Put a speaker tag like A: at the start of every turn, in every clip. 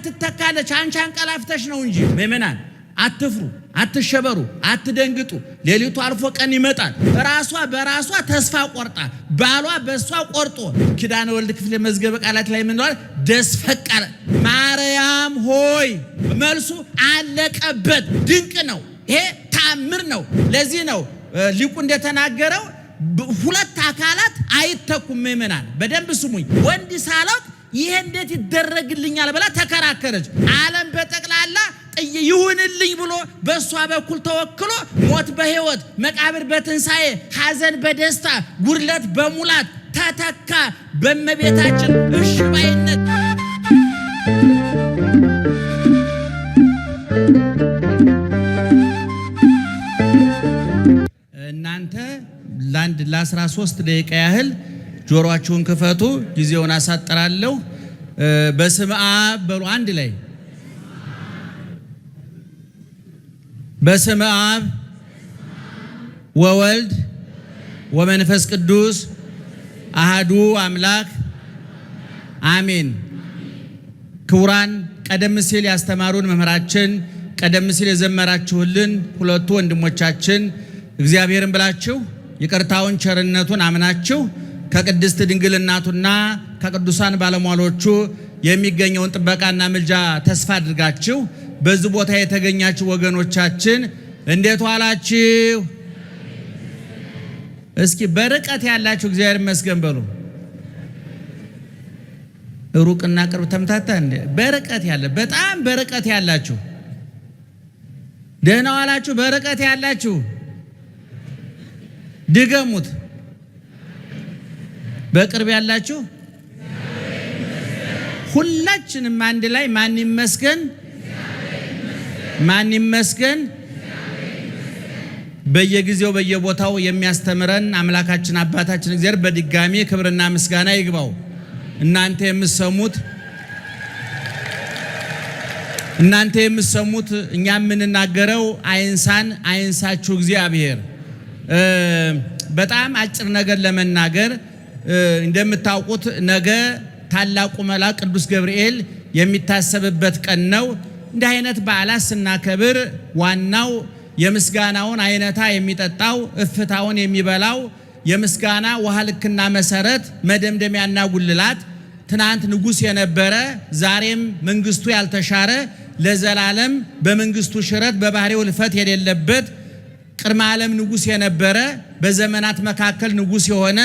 A: ትተካለች አንቺ አንቀላፍተሽ ነው እንጂ ምእመናን አትፍሩ አትሸበሩ አትደንግጡ ሌሊቱ አልፎ ቀን ይመጣል ራሷ በራሷ ተስፋ ቆርጣ ባሏ በሷ ቆርጦ ኪዳነ ወልድ ክፍለ መዝገበ ቃላት ላይ ምን ነው ደስፈቀረ ማርያም ሆይ መልሱ አለቀበት ድንቅ ነው ይሄ ታምር ነው ለዚህ ነው ሊቁ እንደተናገረው ሁለት አካላት አይተኩም ምእመናን በደንብ ስሙኝ ወንድ ሳላት ይሄ እንዴት ይደረግልኛል ብላ ተከራከረች ዓለም በጠቅላላ ይሁንልኝ ብሎ በሷ በኩል ተወክሎ ሞት በህይወት መቃብር በትንሳኤ ሐዘን በደስታ ጉርለት በሙላት ተተካ በመቤታችን እሺ ባይነት እናንተ ላንድ ለ13 ደቂቃ ያህል ጆሮአችሁን ክፈቱ ጊዜውን አሳጥራለሁ በስመ አብ በሉ አንድ ላይ በስመ አብ ወወልድ ወመንፈስ ቅዱስ አሐዱ አምላክ አሜን ክቡራን ቀደም ሲል ያስተማሩን መምህራችን ቀደም ሲል የዘመራችሁልን ሁለቱ ወንድሞቻችን እግዚአብሔርን ብላችሁ ይቅርታውን ቸርነቱን አምናችሁ ከቅድስት ድንግል እናቱና ከቅዱሳን ባለሟሎቹ የሚገኘውን ጥበቃና ምልጃ ተስፋ አድርጋችሁ በዚህ ቦታ የተገኛችሁ ወገኖቻችን እንዴት ዋላችሁ? እስኪ በርቀት ያላችሁ እግዚአብሔር ይመስገን በሉ። ሩቅና ቅርብ ተምታታ እንደ በርቀት ያለ በጣም በርቀት ያላችሁ ደህና ዋላችሁ? በርቀት ያላችሁ ድገሙት። በቅርብ ያላችሁ ሁላችንም አንድ ላይ ማን ይመስገን ማን ይመስገን በየጊዜው በየቦታው የሚያስተምረን አምላካችን አባታችን እግዚአብሔር በድጋሚ ክብርና ምስጋና ይግባው። እናንተ የምትሰሙት እኛ የምንናገረው አይንሳችሁ እግዚአብሔር። በጣም አጭር ነገር ለመናገር እንደምታውቁት ነገ ታላቁ መልአክ ቅዱስ ገብርኤል የሚታሰብበት ቀን ነው። እንደ አይነት በዓላት ስናከብር ዋናው የምስጋናውን አይነታ የሚጠጣው እፍታውን የሚበላው የምስጋና ውሃ ልክና መሰረት መደምደሚያና ጉልላት ትናንት ንጉስ የነበረ ዛሬም መንግስቱ ያልተሻረ ለዘላለም በመንግስቱ ሽረት በባህሪው ልፈት የሌለበት ቅድመ ዓለም ንጉስ የነበረ በዘመናት መካከል ንጉስ የሆነ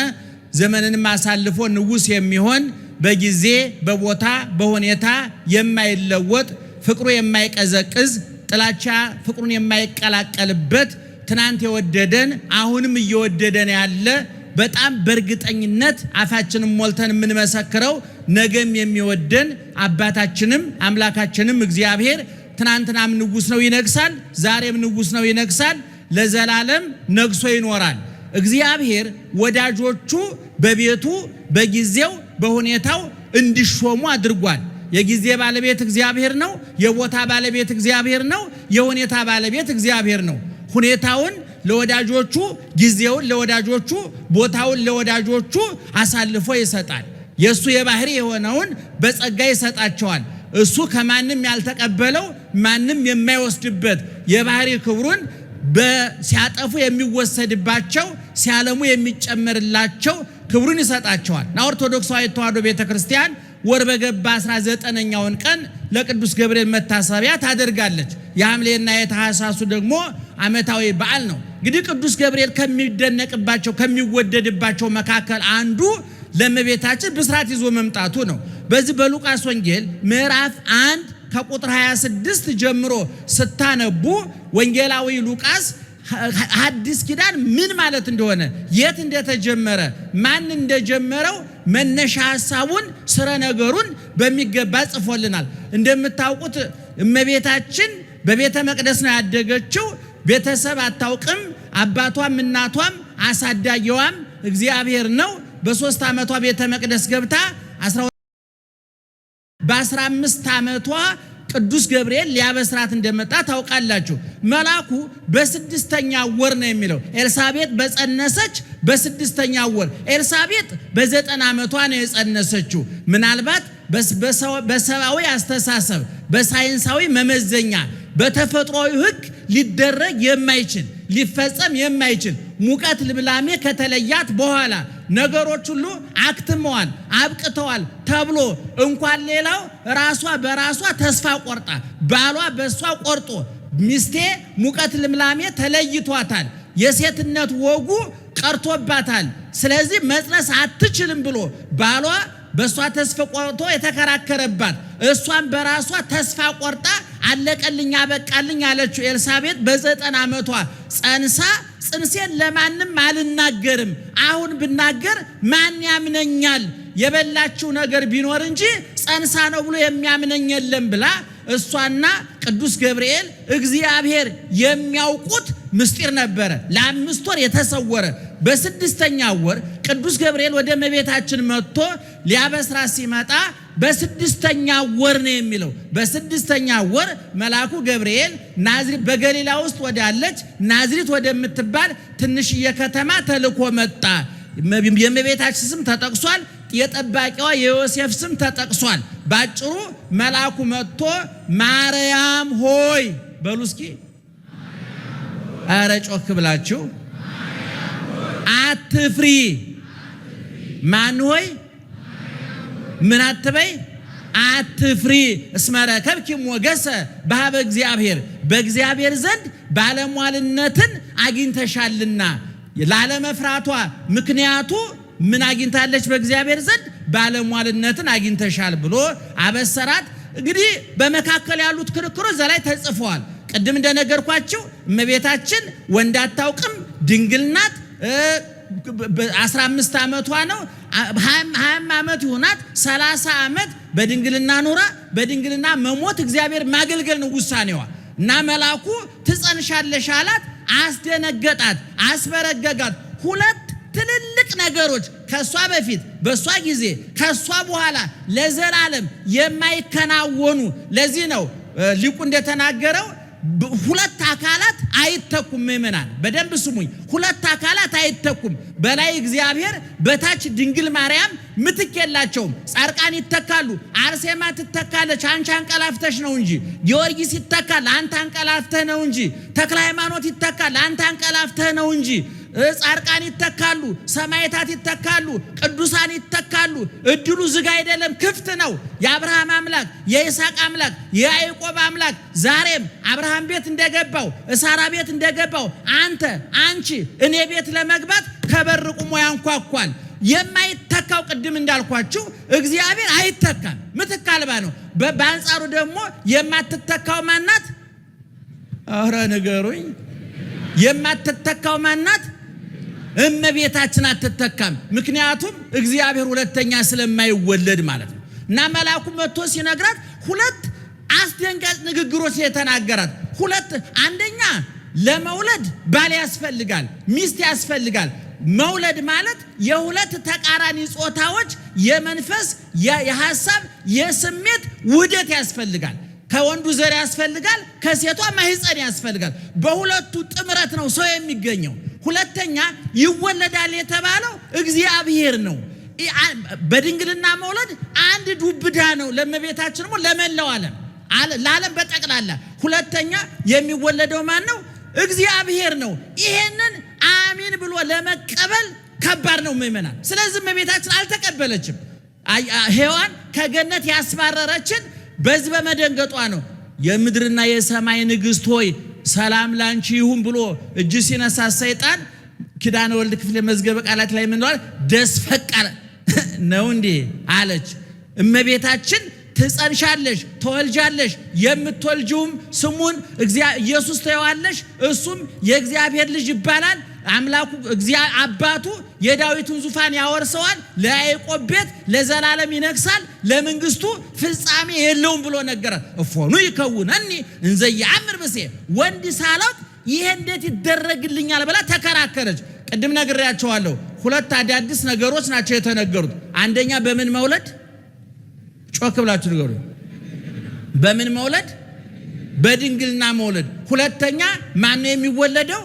A: ዘመንንም አሳልፎ ንጉስ የሚሆን በጊዜ በቦታ በሁኔታ የማይለወጥ ፍቅሩ የማይቀዘቅዝ ጥላቻ ፍቅሩን የማይቀላቀልበት ትናንት የወደደን አሁንም እየወደደን ያለ በጣም በእርግጠኝነት አፋችንን ሞልተን የምንመሰክረው ነገም የሚወደን አባታችንም አምላካችንም እግዚአብሔር ትናንትናም ንጉስ ነው ይነግሳል፣ ዛሬም ንጉስ ነው ይነግሳል፣ ለዘላለም ነግሶ ይኖራል። እግዚአብሔር ወዳጆቹ በቤቱ በጊዜው በሁኔታው እንዲሾሙ አድርጓል። የጊዜ ባለቤት እግዚአብሔር ነው። የቦታ ባለቤት እግዚአብሔር ነው። የሁኔታ ባለቤት እግዚአብሔር ነው። ሁኔታውን ለወዳጆቹ፣ ጊዜውን ለወዳጆቹ፣ ቦታውን ለወዳጆቹ አሳልፎ ይሰጣል። የሱ የባህሪ የሆነውን በጸጋ ይሰጣቸዋል። እሱ ከማንም ያልተቀበለው ማንም የማይወስድበት የባህሪ ክብሩን ሲያጠፉ የሚወሰድባቸው ሲያለሙ የሚጨመርላቸው ክብሩን ይሰጣቸዋል። ኦርቶዶክሳዊት ተዋሕዶ ቤተክርስቲያን ወር በገባ 19ኛውን ቀን ለቅዱስ ገብርኤል መታሰቢያ ታደርጋለች። የሐምሌና የታኅሳሱ ደግሞ ዓመታዊ በዓል ነው። እንግዲህ ቅዱስ ገብርኤል ከሚደነቅባቸው ከሚወደድባቸው መካከል አንዱ ለእመቤታችን ብስራት ይዞ መምጣቱ ነው። በዚህ በሉቃስ ወንጌል ምዕራፍ 1 ከቁጥር 26 ጀምሮ ስታነቡ ወንጌላዊ ሉቃስ ሐዲስ ኪዳን ምን ማለት እንደሆነ የት እንደተጀመረ ማን እንደጀመረው መነሻ ሐሳቡን ስረ ነገሩን በሚገባ ጽፎልናል። እንደምታውቁት እመቤታችን በቤተ መቅደስ ነው ያደገችው። ቤተሰብ አታውቅም። አባቷም እናቷም አሳዳጊዋም እግዚአብሔር ነው። በ3 ዓመቷ ቤተ መቅደስ ገብታ በ15 ዓመቷ ቅዱስ ገብርኤል ሊያበስራት እንደመጣ ታውቃላችሁ። መልአኩ በ6ኛው ወር ነው የሚለው። ኤልሳቤጥ በጸነሰች በ6ኛው ወር፣ ኤልሳቤጥ በ9 ዓመቷ ነው የጸነሰችው። ምናልባት በሰባዊ አስተሳሰብ በሳይንሳዊ መመዘኛ በተፈጥሯዊ ሕግ ሊደረግ የማይችል ሊፈጸም የማይችል ሙቀት ልምላሜ ከተለያት በኋላ ነገሮች ሁሉ አክትመዋል አብቅተዋል ተብሎ እንኳን ሌላው ራሷ በራሷ ተስፋ ቆርጣ ባሏ በሷ ቆርጦ ሚስቴ ሙቀት ልምላሜ ተለይቷታል የሴትነት ወጉ ቀርቶባታል ስለዚህ መጽነስ አትችልም ብሎ ባሏ በሷ ተስፋ ቆርጦ የተከራከረባት እሷን በራሷ ተስፋ ቆርጣ አለቀልኝ አበቃልኝ አለችው ኤልሳቤጥ በ90 ዓመቷ ጸንሳ ጽንሴን ለማንም አልናገርም አሁን ብናገር ማን ያምነኛል የበላችው ነገር ቢኖር እንጂ ጸንሳ ነው ብሎ የሚያምነኝ የለም ብላ እሷና ቅዱስ ገብርኤል እግዚአብሔር የሚያውቁት ምስጢር ነበረ ለ5 ወር የተሰወረ በ6ኛው ወር ቅዱስ ገብርኤል ወደ እመቤታችን መጥቶ ሊያበስራት ሲመጣ በ6ኛው ወር ነው የሚለው በ6ኛው ወር መልአኩ ገብርኤል ናዝሬት በገሊላ ውስጥ ወዳለች ናዝሬት ወደምትባል ትንሽዬ ከተማ ተልኮ መጣ የእመቤታችን ስም ተጠቅሷል የጠባቂዋ የዮሴፍ ስም ተጠቅሷል ባጭሩ መልአኩ መጥቶ ማርያም ሆይ በሉ እስኪ አረ ጮክ ብላችሁ አትፍሪ ማን ሆይ ምን አትበይ አትፍሪ እስመረከብኪ ሞገሰ በኀበ እግዚአብሔር በእግዚአብሔር ዘንድ ባለሟልነትን አግኝተሻልና ላለመፍራቷ ምክንያቱ ምን አግኝታለች በእግዚአብሔር ዘንድ ባለሟልነትን አግኝተሻል ብሎ አበሰራት እንግዲህ በመካከል ያሉት ክርክሮች ዘላይ ተጽፈዋል ቅድም እንደነገርኳችሁ እመቤታችን ወንድ አታውቅም ድንግል ናት 15 ዓመቷ ነው 20 ዓመት ይሆናት 30 ዓመት በድንግልና ኑራ በድንግልና መሞት እግዚአብሔር ማገልገል ነው ውሳኔዋ እና መልአኩ ትጸንሻለሽ አላት አስደነገጣት አስበረገጋት ሁለት ትልልቅ ነገሮች ከሷ በፊት በሷ ጊዜ ከሷ በኋላ ለዘላለም የማይከናወኑ ለዚህ ነው ሊቁ እንደተናገረው ሁለት አካላት አይተኩም ምእመናን በደንብ ስሙኝ ሁለት አካላት አይተኩም በላይ እግዚአብሔር በታች ድንግል ማርያም ምትከላቸው ጻርቃን ይተካሉ አርሴማ ትተካለች አንቺ አንቀላፍተሽ ነው እንጂ ጊዮርጊስ ይተካል አንተ አንቀላፍተህ ነው እንጂ ተክለ ሃይማኖት ይተካል አንተ አንቀላፍተህ ነው እንጂ ጻርቃን ይተካሉ ሰማዕታት ይተካሉ ቅዱሳን ይተካሉ እድሉ ዝግ አይደለም ክፍት ነው የአብርሃም አምላክ የይስሐቅ አምላክ የያዕቆብ አምላክ ዛሬም አብርሃም ቤት እንደገባው ሳራ ቤት እንደገባው አንቺ እኔ ቤት ለመግባት ከበር ቆሞ ያንኳኳል የማይተካው ቅድም እንዳልኳችሁ እግዚአብሔር አይተካም ምትክ አልባ ነው በአንጻሩ ደግሞ የማትተካው ማናት አረ ንገሩኝ የማትተካው ማናት እመቤታችን አትተካም ምክንያቱም እግዚአብሔር ሁለተኛ ስለማይወለድ ማለት ነው እና መልአኩ መጥቶ ሲነግራት ሁለት አስደንጋጭ ንግግሮች የተናገራት ሁለት አንደኛ ለመውለድ ባል ያስፈልጋል ሚስት ያስፈልጋል መውለድ ማለት የሁለት ተቃራኒ ጾታዎች የመንፈስ የሐሳብ የስሜት ውህደት ያስፈልጋል ከወንዱ ዘር ያስፈልጋል ከሴቷ ማህፀን ያስፈልጋል በሁለቱ ጥምረት ነው ሰው የሚገኘው ሁለተኛ ይወለዳል የተባለው እግዚአብሔር ነው በድንግልና መውለድ አንድ ዱብዳ ነው ለእመቤታችን ነው ለመላው ዓለም በጠቅላላ ሁለተኛ የሚወለደው ማን ነው እግዚአብሔር ነው ይሄንን አሜን ብሎ ለመቀበል ከባድ ነው ምእመናን ስለዚህ እመቤታችን አልተቀበለችም ሔዋን ከገነት ያስባረረችን በዚህ በመደንገጧ ነው የምድርና የሰማይ ንግስት ሆይ ሰላም ላንቺ ይሁን ብሎ እጅ ሲነሳ ሰይጣን ኪዳነ ወልድ ክፍለ መዝገበ ቃላት ላይ ምን ነው ደስ ፈቃለ ነው እንዴ አለች እመቤታችን ትጸንሻለሽ ተወልጃለሽ የምትወልጂውም ስሙን ኢየሱስ ትይዋለሽ እሱም የእግዚአብሔር ልጅ ይባላል አምላኩ አባቱ የዳዊትን ዙፋን ያወርሰዋል ለያዕቆብ ቤት ለዘላለም ይነግሳል ለመንግስቱ ፍጻሜ የለውም ብሎ ነገረ እፎኑ ይከውነኒ እንዘ ያምር በሴ ወንድ ሳላውቅ ይሄ እንዴት ይደረግልኛል ብላ ተከራከረች ቅድም ነግሬያቸዋለሁ ሁለት አዳዲስ ነገሮች ናቸው የተነገሩት አንደኛ በምን መውለድ ጮክ ብላችሁ ንገሩ በምን መውለድ በድንግልና መውለድ ሁለተኛ ማን ነው የሚወለደው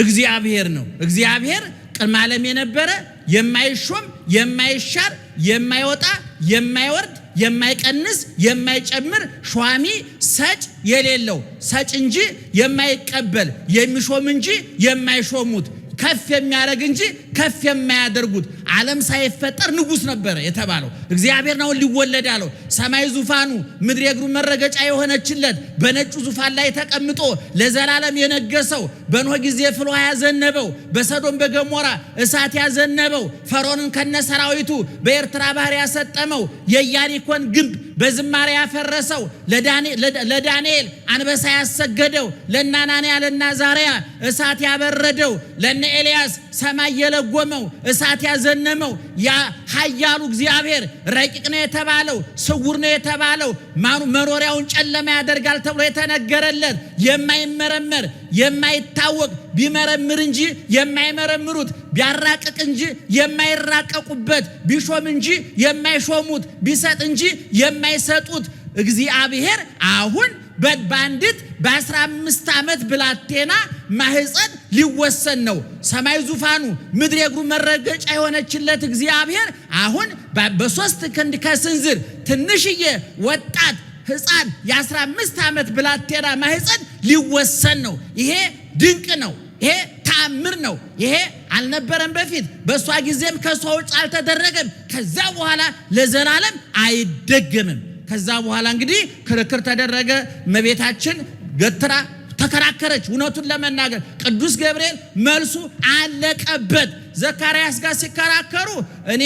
A: እግዚአብሔር ነው እግዚአብሔር ቅድመ ዓለም የነበረ የማይሾም የማይሻር የማይወጣ የማይወርድ የማይቀንስ የማይጨምር ሿሚ ሰጭ የሌለው ሰጭ እንጂ የማይቀበል የሚሾም እንጂ የማይሾሙት ከፍ የሚያደርግ እንጂ ከፍ የማያደርጉት ዓለም ሳይፈጠር ንጉስ ነበር የተባለው እግዚአብሔር ነው ሊወለድ ያለው ሰማይ ዙፋኑ ምድር የእግሩ መረገጫ የሆነችለት በነጩ ዙፋን ላይ ተቀምጦ ለዘላለም የነገሰው በኖህ ጊዜ ፍልውሃ ያዘነበው በሰዶም በገሞራ እሳት ያዘነበው ፈርዖንን ከነሰራዊቱ በኤርትራ ባህር ያሰጠመው የኢያሪኮን ግንብ በዝማሬ ያፈረሰው ለዳንኤል አንበሳ ያሰገደው ለናናንያ ለናዛሪያ እሳት ያበረደው ለነ ኤልያስ ሰማይ የለጎመው እሳት ያዘነመው ያ ኃያሉ እግዚአብሔር ረቂቅ ነው የተባለው ስውር ነው የተባለው መኖሪያውን ጨለማ ያደርጋል ተብሎ የተነገረለት የማይመረመር የማይታወቅ ቢመረምር እንጂ የማይመረምሩት ቢያራቅቅ እንጂ የማይራቀቁበት ቢሾም እንጂ የማይሾሙት ቢሰጥ እንጂ የማይሰጡት እግዚአብሔር አሁን በአንዲት በ15 ዓመት ብላቴና ማህፀን ሊወሰን ነው። ሰማይ ዙፋኑ ምድር የእግሩ መረገጫ የሆነችለት እግዚአብሔር አሁን በ3 ክንድ ከስንዝር ትንሽዬ ወጣት ሕፃን የ15 ዓመት ብላቴና ማህፀን ሊወሰን ነው። ይሄ ድንቅ ነው። ይሄ ተአምር ነው። ይሄ አልነበረም በፊት በሷ ጊዜም ከሷ ውጭ አልተደረገም። ከዛ በኋላ ለዘላለም አይደገምም። ከዛ በኋላ እንግዲህ ክርክር ተደረገ። እመቤታችን ገትራ ተከራከረች። እውነቱን ለመናገር ቅዱስ ገብርኤል መልሱ አለቀበት። ዘካርያስ ጋር ሲከራከሩ እኔ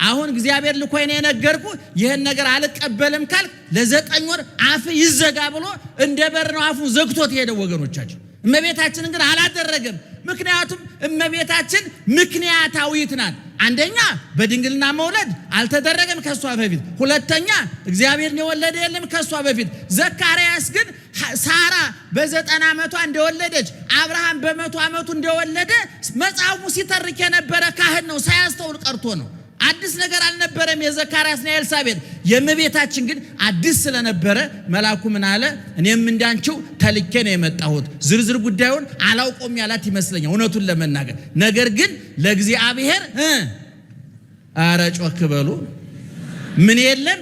A: አሁን እግዚአብሔር ልኮኝ ነው የነገርኩ ይሄን ነገር አልቀበልም ካልክ ለ9 ወር አፍ ይዘጋ ብሎ እንደበር ነው አፉን ዘግቶት ሄደው ወገኖቻችን። እመቤታችን ግን አላደረገም። ምክንያቱም እመቤታችን ምክንያታዊት ናት። አንደኛ በድንግልና መውለድ አልተደረገም ከሷ በፊት። ሁለተኛ እግዚአብሔርን የወለደ የለም ከሷ በፊት። ዘካርያስ ግን ሳራ በ90 ዓመቷ እንደወለደች አብርሃም በ100 ዓመቱ እንደወለደ መጽሐፉ ሲተርክ የነበረ ካህን ነው። ሳያስተውል ቀርቶ ነው። አዲስ ነገር አልነበረም የዘካርያስና የኤልሳቤጥ። የእመቤታችን ግን አዲስ ስለነበረ መልአኩ ምን አለ? እኔም እንዳንቺው ተልኬ ነው የመጣሁት። ዝርዝር ጉዳዩን አላውቀውም ያላት ይመስለኛል እውነቱን ለመናገር። ነገር ግን ለእግዚአብሔር አረ ጮክ በሉ ምን የለም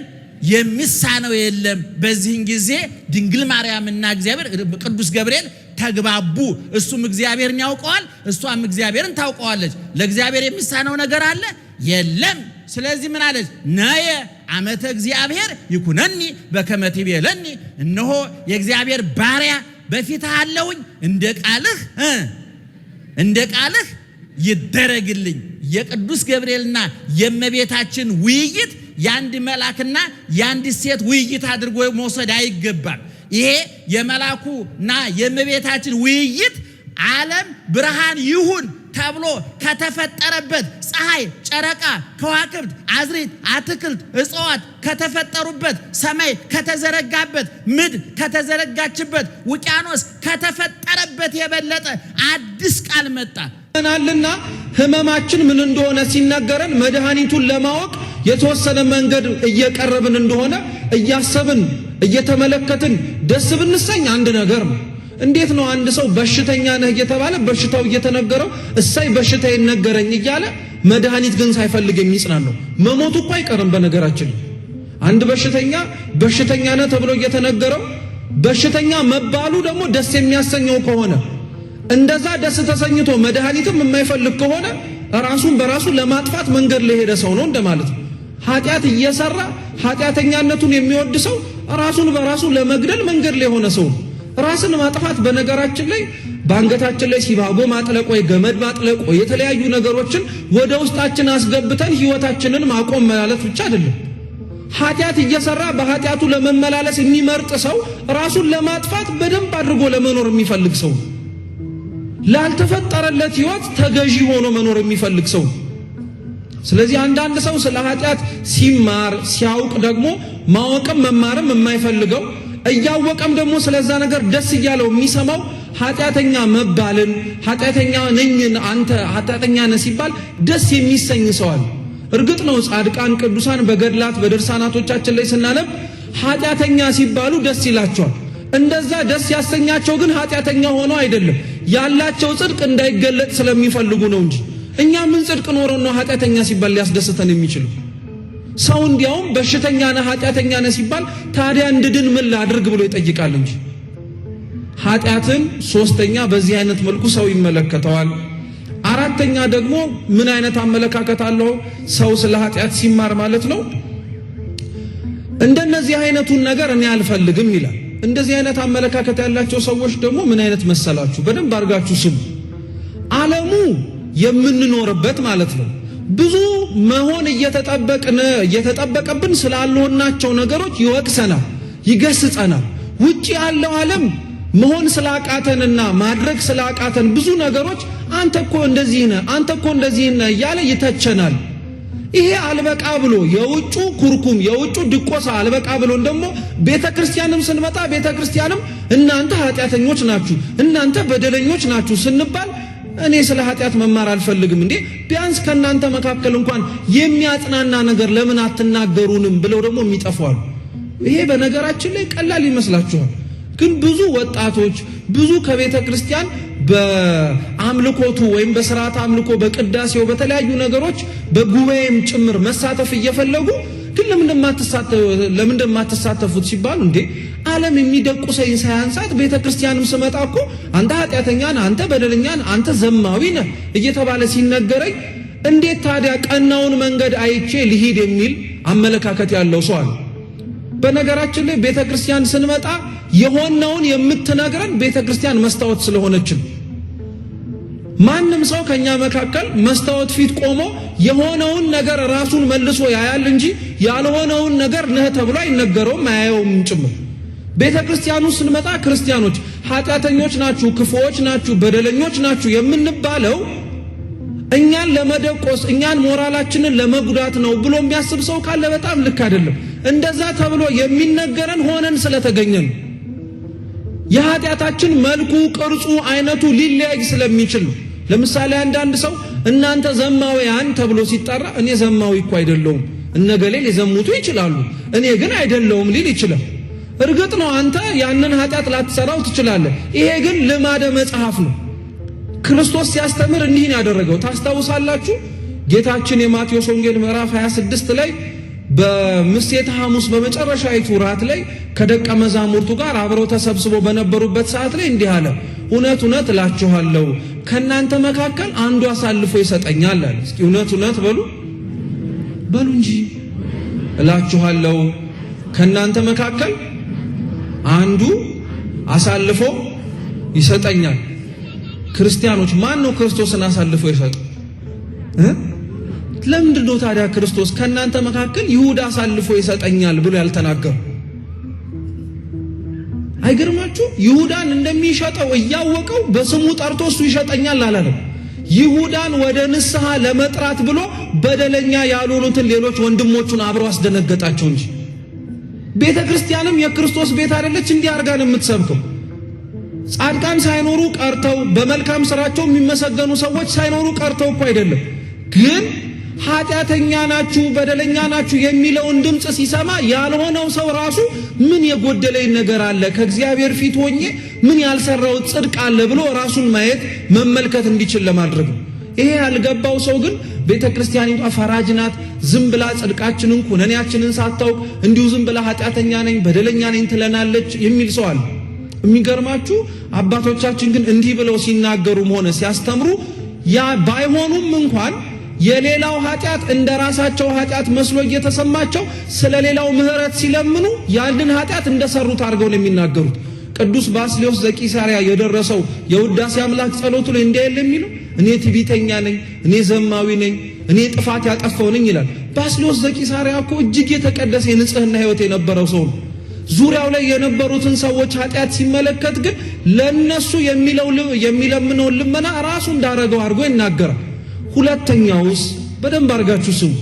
A: የሚሳነው የለም። በዚህን ጊዜ ድንግል ማርያምና እግዚአብሔር ቅዱስ ገብርኤል ተግባቡ። እሱም እግዚአብሔርን ያውቀዋል፣ እሷም እግዚአብሔርን ታውቀዋለች። ለእግዚአብሔር የሚሳነው ነገር አለ የለም። ስለዚህ ምን አለች? ነየ ዓመተ እግዚአብሔር ይኩነኒ በከመ ትቤለኒ፣ እነሆ የእግዚአብሔር ባሪያ በፊትህ አለሁኝ እንደ ቃልህ ይደረግልኝ። የቅዱስ ገብርኤልና የእመቤታችን ውይይት የአንድ መልአክና የአንድ ሴት ውይይት አድርጎ መውሰድ አይገባም። ይሄ የመልአኩና የእመቤታችን ውይይት ዓለም ብርሃን ይሁን ተብሎ ከተፈጠረበት ፀሐይ፣ ጨረቃ፣ ከዋክብት፣ አዝሪት፣ አትክልት፣ እጽዋት ከተፈጠሩበት ሰማይ ከተዘረጋበት ምድር ከተዘረጋችበት ውቅያኖስ ከተፈጠረበት የበለጠ አዲስ ቃል መጣ
B: እናልና ህመማችን ምን እንደሆነ ሲናገረን መድኃኒቱን ለማወቅ የተወሰነ መንገድ እየቀረብን እንደሆነ እያሰብን እየተመለከትን ደስ ብንሰኝ አንድ ነገር ነው። እንዴት ነው አንድ ሰው በሽተኛ ነህ እየተባለ በሽታው እየተነገረው እሳይ በሽታ ይነገረኝ እያለ መድኃኒት ግን ሳይፈልግ የሚጽናናው? መሞቱ እኮ አይቀርም። በነገራችን አንድ በሽተኛ ነህ ተብሎ እየተነገረው በሽተኛ መባሉ ደግሞ ደስ የሚያሰኘው ከሆነ እንደዛ ደስ ተሰኝቶ መድኃኒትም የማይፈልግ ከሆነ ራሱን በራሱ ለማጥፋት መንገድ ላይ ሄደ ሰው ነው እንደማለት ነው። ኃጢአት እየሰራ ኃጢአተኛነቱን የሚወድ ሰው ራሱን በራሱ ለመግደል መንገድ ላይ ሆነ ሰው። ራስን ማጥፋት በነገራችን ላይ ባንገታችን ላይ ሲባጎ ማጥለቅ ወይ ገመድ ማጥለቅ ወይ የተለያዩ ነገሮችን ወደ ውስጣችን አስገብተን ህይወታችንን ማቆም ማለት ብቻ አይደለም። ኃጢአት እየሰራ በኃጢአቱ ለመመላለስ የሚመርጥ ሰው ራሱን ለማጥፋት በደንብ አድርጎ ለመኖር የሚፈልግ ሰው፣ ላልተፈጠረለት ህይወት ተገዢ ሆኖ መኖር የሚፈልግ ሰው። ስለዚህ አንዳንድ ሰው ስለ ኃጢአት ሲማር ሲያውቅ ደግሞ ማወቅም መማርም የማይፈልገው እያወቀም ደግሞ ስለዛ ነገር ደስ እያለው የሚሰማው ኃጢአተኛ መባልን ኃጢአተኛ ነኝን አንተ ኃጢአተኛ ነህ ሲባል ደስ የሚሰኝ ሰው አለ። እርግጥ ነው ጻድቃን ቅዱሳን በገድላት በድርሳናቶቻችን ላይ ስናነብ ኃጢአተኛ ሲባሉ ደስ ይላቸዋል። እንደዛ ደስ ያሰኛቸው ግን ኃጢአተኛ ሆነው አይደለም፣ ያላቸው ጽድቅ እንዳይገለጥ ስለሚፈልጉ ነው እንጂ እኛ ምን ጽድቅ ኖረን ነው ኃጢአተኛ ሲባል ሊያስደስተን የሚችለው? ሰው እንዲያውም በሽተኛ ነህ ኃጢአተኛ ነህ ሲባል ታዲያ እንድድን ምን ላድርግ ብሎ ይጠይቃል እንጂ ኃጢአትን ሶስተኛ በዚህ አይነት መልኩ ሰው ይመለከተዋል። አራተኛ ደግሞ ምን አይነት አመለካከት አለው ሰው ስለ ኃጢአት ሲማር ማለት ነው? እንደነዚህ አይነቱን ነገር እኔ አልፈልግም ይላል። እንደዚህ አይነት አመለካከት ያላቸው ሰዎች ደግሞ ምን አይነት መሰላችሁ? በደንብ አድርጋችሁ ስሙ። ዓለሙ የምንኖርበት ማለት ነው ብዙ መሆን እየተጠበቀብን ስላልሆናቸው ነገሮች ይወቅሰናል፣ ይገስጸናል። ውጪ ያለው ዓለም መሆን ስላቃተንና ማድረግ ስላቃተን ብዙ ነገሮች አንተ እኮ እንደዚህ ነህ፣ አንተ እኮ እንደዚህ ነህ እያለ ይተቸናል። ይሄ አልበቃ ብሎ የውጩ ኩርኩም የውጩ ድቆሳ አልበቃ ብሎ ደግሞ ቤተክርስቲያንም ስንመጣ ቤተክርስቲያንም እናንተ ኃጢአተኞች ናችሁ፣ እናንተ በደለኞች ናችሁ ስንባል እኔ ስለ ኃጢአት መማር አልፈልግም እንዴ ቢያንስ ከናንተ መካከል እንኳን የሚያጽናና ነገር ለምን አትናገሩንም ብለው ደግሞ የሚጠፋሉ። ይሄ በነገራችን ላይ ቀላል ይመስላችኋል፣ ግን ብዙ ወጣቶች ብዙ ከቤተ ክርስቲያን በአምልኮቱ ወይም በሥርዓተ አምልኮ በቅዳሴው በተለያዩ ነገሮች በጉባኤም ጭምር መሳተፍ እየፈለጉ ግን ለምን እንደማትሳተፉት ሲባሉ እንዴ ዓለም የሚደቁሰኝ ሳያንሳት ቤተ ክርስቲያንም ስመጣ እኮ አንተ ኃጢአተኛ ነህ፣ አንተ በደለኛ ነህ፣ አንተ ዘማዊ ነህ እየተባለ ሲነገረኝ እንዴት ታዲያ ቀናውን መንገድ አይቼ ልሂድ የሚል አመለካከት ያለው ሰው አለ። በነገራችን ላይ ቤተ ክርስቲያን ስንመጣ የሆነውን የምትነግረን ቤተ ክርስቲያን መስታወት ስለሆነች ማንም ሰው ከኛ መካከል መስታወት ፊት ቆሞ የሆነውን ነገር ራሱን መልሶ ያያል እንጂ ያልሆነውን ነገር ነህ ተብሎ አይነገረውም አያየውም ጭምር። ቤተ ክርስቲያኑ ስንመጣ ክርስቲያኖች ኃጢአተኞች ናችሁ፣ ክፉዎች ናችሁ፣ በደለኞች ናችሁ የምንባለው እኛን ለመደቆስ እኛን ሞራላችንን ለመጉዳት ነው ብሎ የሚያስብ ሰው ካለ በጣም ልክ አይደለም። እንደዛ ተብሎ የሚነገረን ሆነን ስለተገኘን የኃጢአታችን መልኩ ቅርጹ አይነቱ ሊለያይ ስለሚችል ነው። ለምሳሌ አንዳንድ ሰው እናንተ ዘማዊያን ተብሎ ሲጠራ እኔ ዘማዊ እኮ አይደለሁም እነገሌ ሊዘሙቱ ይችላሉ እኔ ግን አይደለሁም ሊል ይችላል። እርግጥ ነው አንተ ያንን ኃጢአት ላትሰራው ትችላለህ። ይሄ ግን ልማደ መጽሐፍ ነው። ክርስቶስ ሲያስተምር እንዲህ ነው ያደረገው። ታስታውሳላችሁ? ጌታችን የማቴዎስ ወንጌል ምዕራፍ 26 ላይ በምሴተ ሐሙስ በመጨረሻይቱ ራት ላይ ከደቀ መዛሙርቱ ጋር አብረው ተሰብስበው በነበሩበት ሰዓት ላይ እንዲህ አለ፣ እውነት እውነት እላችኋለሁ ከናንተ መካከል አንዱ አሳልፎ ይሰጠኛል አለ። እስኪ እውነት እውነት በሉ እንጂ እላችኋለሁ ከናንተ መካከል አንዱ አሳልፎ ይሰጠኛል። ክርስቲያኖች ማን ነው ክርስቶስን አሳልፎ ይሰጥ? ለምንድን ነው ታዲያ ክርስቶስ ከናንተ መካከል ይሁዳ አሳልፎ ይሰጠኛል ብሎ ያልተናገረው? አይገርማችሁ? ይሁዳን እንደሚሸጠው እያወቀው በስሙ ጠርቶ እሱ ይሸጠኛል አላለም። ይሁዳን ወደ ንስሐ ለመጥራት ብሎ በደለኛ ያልሆኑትን ሌሎች ወንድሞቹን አብረው አስደነገጣቸው እንጂ። ቤተ ክርስቲያንም የክርስቶስ ቤት አይደለች እንዲህ አርጋን የምትሰብከው? ጻድቃን ሳይኖሩ ቀርተው በመልካም ስራቸው የሚመሰገኑ ሰዎች ሳይኖሩ ቀርተው እኮ አይደለም። ግን ኃጢአተኛ ናችሁ በደለኛ ናችሁ የሚለውን ድምጽ ሲሰማ ያልሆነው ሰው ራሱ ምን የጎደለኝ ነገር አለ ከእግዚአብሔር ፊት ሆኜ ምን ያልሰራው ጽድቅ አለ ብሎ ራሱን ማየት መመልከት እንዲችል ለማድረግ ነው። ይሄ ያልገባው ሰው ግን ቤተ ክርስቲያኒቷ ፈራጅ ናት፣ ዝም ብላ ጽድቃችንን ኩነኔያችንን ሳታውቅ እንዲሁ ዝም ብላ ኃጢአተኛ ነኝ በደለኛ ነኝ ትለናለች የሚል ሰው አለ። የሚገርማችሁ አባቶቻችን ግን እንዲህ ብለው ሲናገሩም ሆነ ሲያስተምሩ ያ ባይሆኑም እንኳን የሌላው ኃጢአት እንደራሳቸው ኃጢአት መስሎ እየተሰማቸው ስለሌላው ምህረት ሲለምኑ ያንን ኃጢአት እንደሰሩት አድርገው ነው የሚናገሩት። ቅዱስ ባስልዮስ ዘቂሳርያ የደረሰው የውዳሴ አምላክ ጸሎቱ ላይ እንዲህ አይደል የሚለው? እኔ ትዕቢተኛ ነኝ፣ እኔ ዘማዊ ነኝ፣ እኔ ጥፋት ያጠፋው ነኝ ይላል። ባስልዮስ ዘቂሳርያ እኮ እጅግ የተቀደሰ የንጽህና ሕይወት የነበረው ሰው ነው። ዙሪያው ላይ የነበሩትን ሰዎች ኃጢአት ሲመለከት ግን ለነሱ የሚለምነውን ልመና ራሱ እንዳረገው አድርጎ ይናገራል። ሁለተኛውስ በደንብ አድርጋችሁ ስሙ።